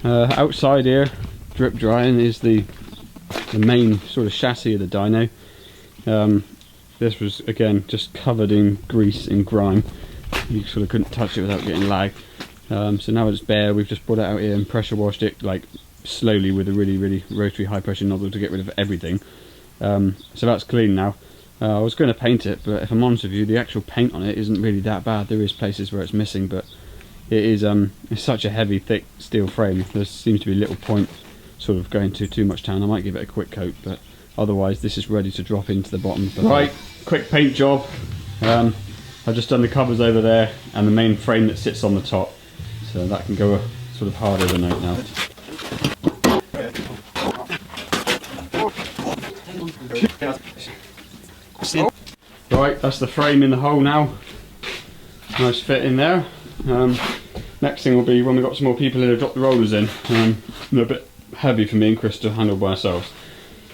Outside here, drip drying, is the main sort of chassis of the dyno. This was again just covered in grease and grime. You sort of couldn't touch it without getting lag. So now it's bare. We've just brought it out here and pressure washed it like slowly with a really rotary high pressure nozzle to get rid of everything. So that's clean now. I was going to paint it, but if I'm honest with you, the actual paint on it isn't really that bad. There is places where it's missing, but it is it's such a heavy, thick steel frame. There seems to be little point sort of going to too much town. I might give it a quick coat, but otherwise this is ready to drop into the bottom. Right, quick paint job. I've just done the covers over there and the main frame that sits on the top, so that can go sort of hard overnight now. Right, that's the frame in the hole now. Nice fit in there. Next thing will be when we've got some more people in to drop the rollers in. They're a bit heavy for me and Chris to handle by ourselves,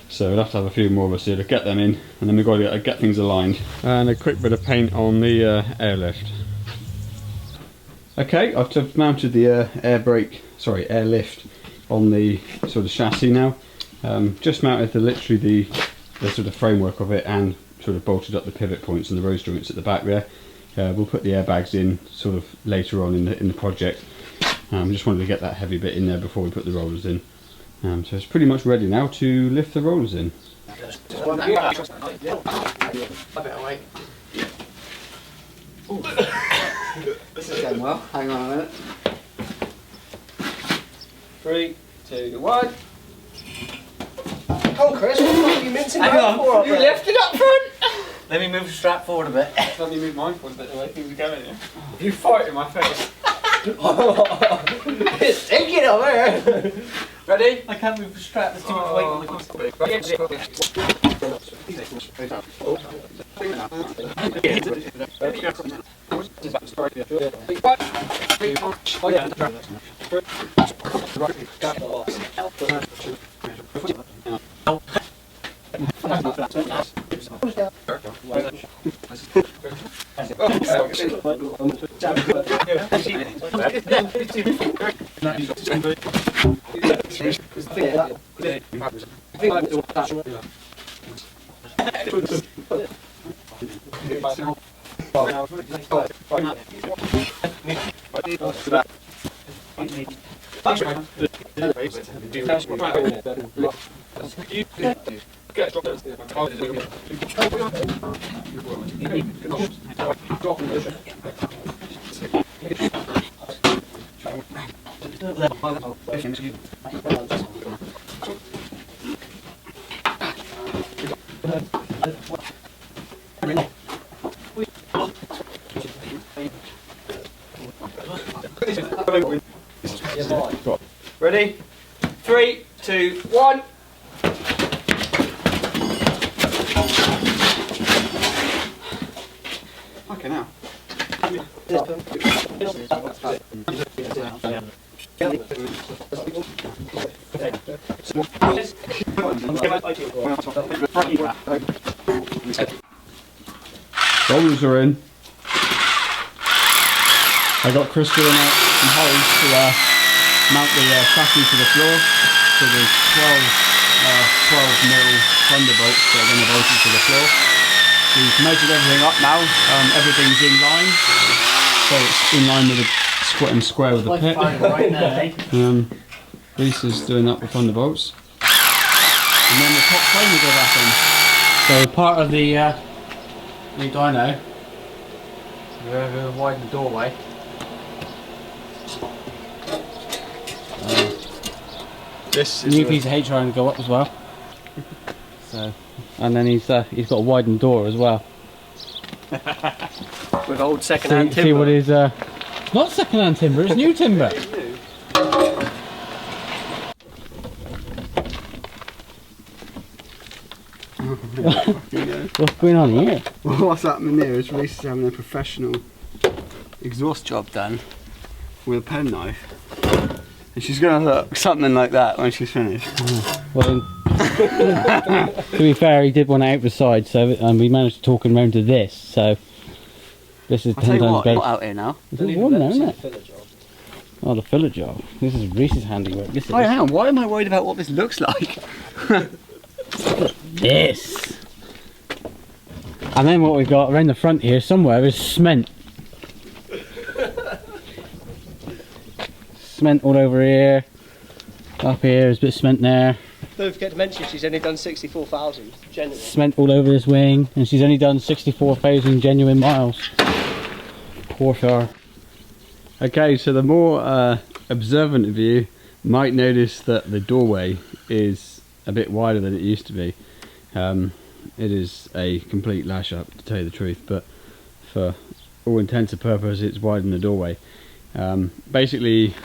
so we'll have to have a few more of us here to get them in, and then we've got to get things aligned. And a quick bit of paint on the airlift. Okay, I've just mounted the airlift on the sort of chassis now. Just mounted literally the sort of framework of it, and sort of bolted up the pivot points and the rose joints at the back there. We'll put the airbags in sort of later on in the project. Just wanted to get that heavy bit in there before we put the rollers in. So it's pretty much ready now to lift the rollers in. This is going well. Hang on a minute. 3, 2, 1. Oh, Chris, what are you mincing around for? You left it up front. Let me move the strap forward a bit. Let me move mine forward a bit the way things are going here. You fight in my face. It's stinking over here. Ready? I can't move the strap, there's too much weight on the console. Ready? 3, 2, 1. Okay, now. Rollers are in. I got Chris doing out some holes to mount the chassis to the floor. So there's 12 mil thunderbolts that are going to bolt it to the floor. We've measured everything up now. Everything's in line, so it's in line with the square with the pit. Reese is doing up the thunderbolts, and then the top frame will go back in. So part of the new dyno, we're widen the doorway. This New piece of H iron to go up as well. So, and then he's got a widened door as well. with old second-hand timber. See what is not second-hand timber, it's new timber. What's going on here? Well, what's happening here is Reese is having a professional exhaust job done with a penknife, and she's going to look something like that when she's finished. Well, to be fair, he did one out the side, so and we managed to talk him round to this. So this is 10 times better. Not out here now. It's warm now, isn't it? Oh, the filler job. This is Reese's handiwork. This is. I am. Why am I worried about what this looks like? This. And then what we've got around the front here somewhere is cement. Cement all over here. Up here, there's a bit of cement there. Don't forget to mention she's only done 64,000 genuine. Cement all over this wing, and she's only done 64,000 genuine miles. Poor her. Okay, so the more observant of you might notice that the doorway is a bit wider than it used to be. It is a complete lash up, to tell you the truth, but for all intents and purposes it's widened the doorway. Basically,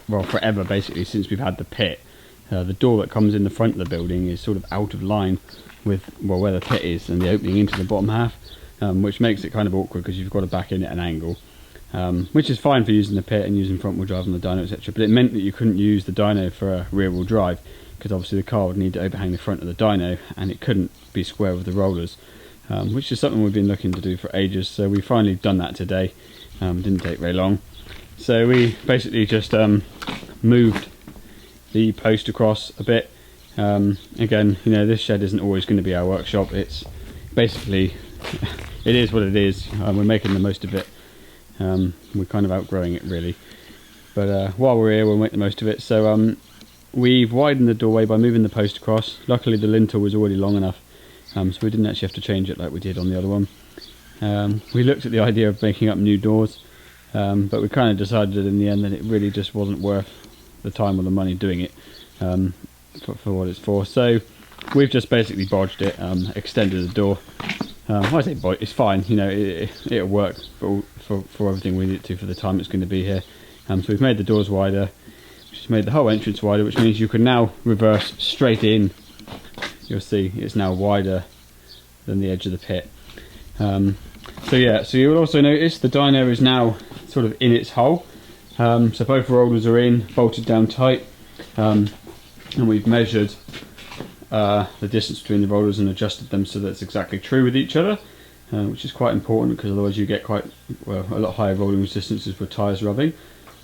well, forever basically, since we've had the pit, the door that comes in the front of the building is sort of out of line with, well, where the pit is and the opening into the bottom half, which makes it kind of awkward because you've got to back in at an angle, which is fine for using the pit and using front wheel drive on the dyno, etc. But it meant that you couldn't use the dyno for a rear wheel drive, because obviously the car would need to overhang the front of the dyno and it couldn't be square with the rollers, which is something we've been looking to do for ages. So we finally done that today. Didn't take very long. So we basically just moved the post across a bit. Again, you know, this shed isn't always going to be our workshop. It's basically, it is what it is. We're making the most of it. We're kind of outgrowing it really. But while we're here, we'll make the most of it. So we've widened the doorway by moving the post across. Luckily the lintel was already long enough, so we didn't actually have to change it like we did on the other one. We looked at the idea of making up new doors, but we kind of decided in the end that it really just wasn't worth the time or the money doing it for what it's for. So we've just basically bodged it, extended the door. I say bodged, it's fine, you know, it'll work for everything we need it to for the time it's going to be here. So we've made the doors wider, which has made the whole entrance wider, which means you can now reverse straight in. You'll see it's now wider than the edge of the pit. So yeah, so you'll also notice the dyno is now sort of in its hole. So both rollers are in, bolted down tight, and we've measured the distance between the rollers and adjusted them so that it's exactly true with each other, which is quite important because otherwise you get quite, well, a lot higher rolling resistances with tyres rubbing.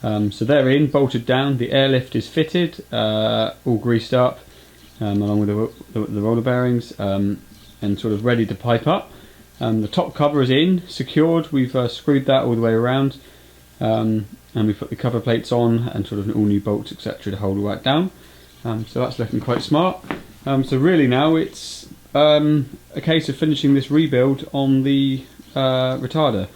So they're in, bolted down, the airlift is fitted, all greased up, along with the roller bearings, and sort of ready to pipe up. The top cover is in, secured. We've screwed that all the way around, and we put the cover plates on and sort of all new bolts, etc., to hold all that down. So that's looking quite smart. So really now it's a case of finishing this rebuild on the retarder.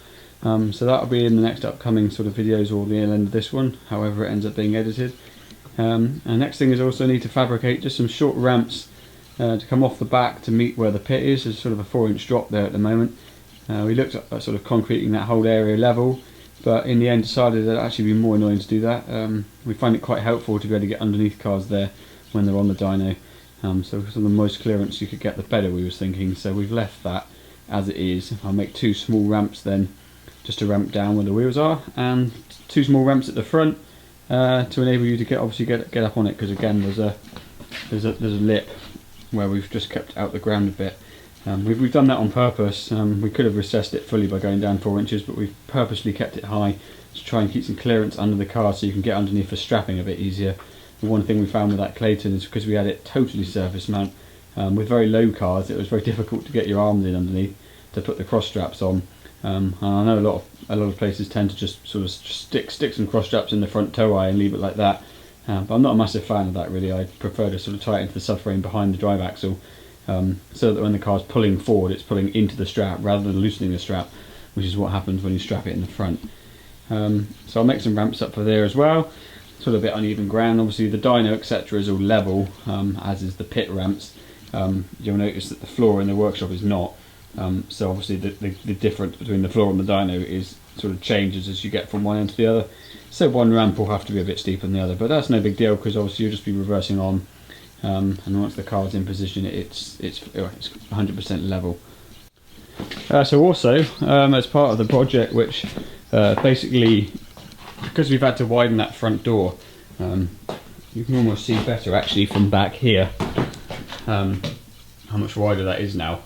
So that'll be in the next upcoming sort of videos or the end of this one, however it ends up being edited. And next thing is also need to fabricate just some short ramps to come off the back to meet where the pit is. There's sort of a 4-inch drop there at the moment. We looked at sort of concreting that whole area level, but in the end decided that it'd actually be more annoying to do that. We find it quite helpful to be able to get underneath cars there when they're on the dyno. So the most clearance you could get, the better, we was thinking. So we've left that as it is. I'll make 2 small ramps then, just to ramp down where the wheels are, and 2 small ramps at the front to enable you to get up on it. Because again, there's a lip where we've just kept out the ground a bit. We've done that on purpose. We could have recessed it fully by going down 4 inches, but we've purposely kept it high to try and keep some clearance under the car so you can get underneath for strapping a bit easier. And one thing we found with that Clayton is because we had it totally surface mount, with very low cars it was very difficult to get your arms in underneath to put the cross straps on. And I know a lot of places tend to just sort of stick some cross straps in the front toe eye and leave it like that. But I'm not a massive fan of that really. I prefer to sort of tie it into the subframe behind the drive axle, so that when the car's pulling forward it's pulling into the strap rather than loosening the strap, which is what happens when you strap it in the front. So I'll make some ramps up for there as well. Sort of a bit uneven ground. Obviously the dyno, etc., is all level, as is the pit ramps. You'll notice that the floor in the workshop is not. So obviously the difference between the floor and the dyno is sort of changes as you get from one end to the other. So one ramp will have to be a bit steeper than the other, but that's no big deal because obviously you'll just be reversing on, and once the car's in position it's 100% level. So also as part of the project, which basically, because we've had to widen that front door, you can almost see better actually from back here how much wider that is now.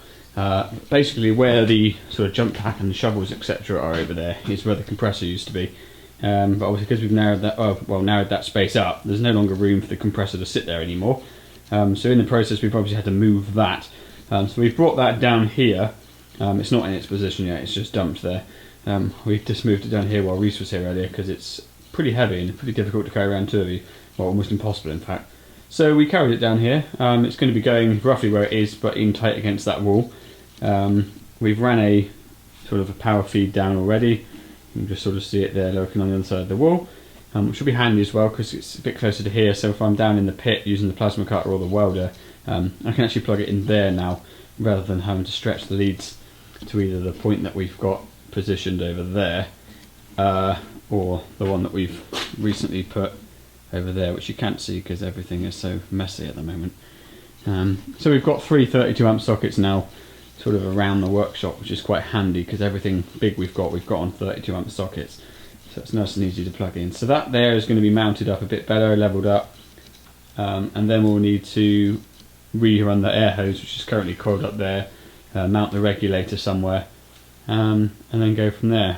Basically where the sort of jump pack and the shovels, etc., are over there is where the compressor used to be. but obviously because we've narrowed that space up, there's no longer room for the compressor to sit there anymore. So in the process we've obviously had to move that. So we've brought that down here. It's not in its position yet, it's just dumped there. We've just moved it down here while Reese was here earlier because it's pretty heavy and pretty difficult to carry around two of you, well, almost impossible in fact. So we carried it down here. It's going to be going roughly where it is, but in tight against that wall. We've ran a sort of a power feed down already. You can just sort of see it there lurking on the other side of the wall, which will be handy as well because it's a bit closer to here, so if I'm down in the pit using the plasma cutter or the welder, I can actually plug it in there now rather than having to stretch the leads to either the point that we've got positioned over there or the one that we've recently put over there, which you can't see because everything is so messy at the moment. So we've got 3 32 amp sockets now sort of around the workshop, which is quite handy because everything big we've got on 32 amp sockets, so it's nice and easy to plug in. So that there is going to be mounted up a bit better, leveled up, and then we'll need to rerun the air hose, which is currently coiled up there, mount the regulator somewhere, and then go from there.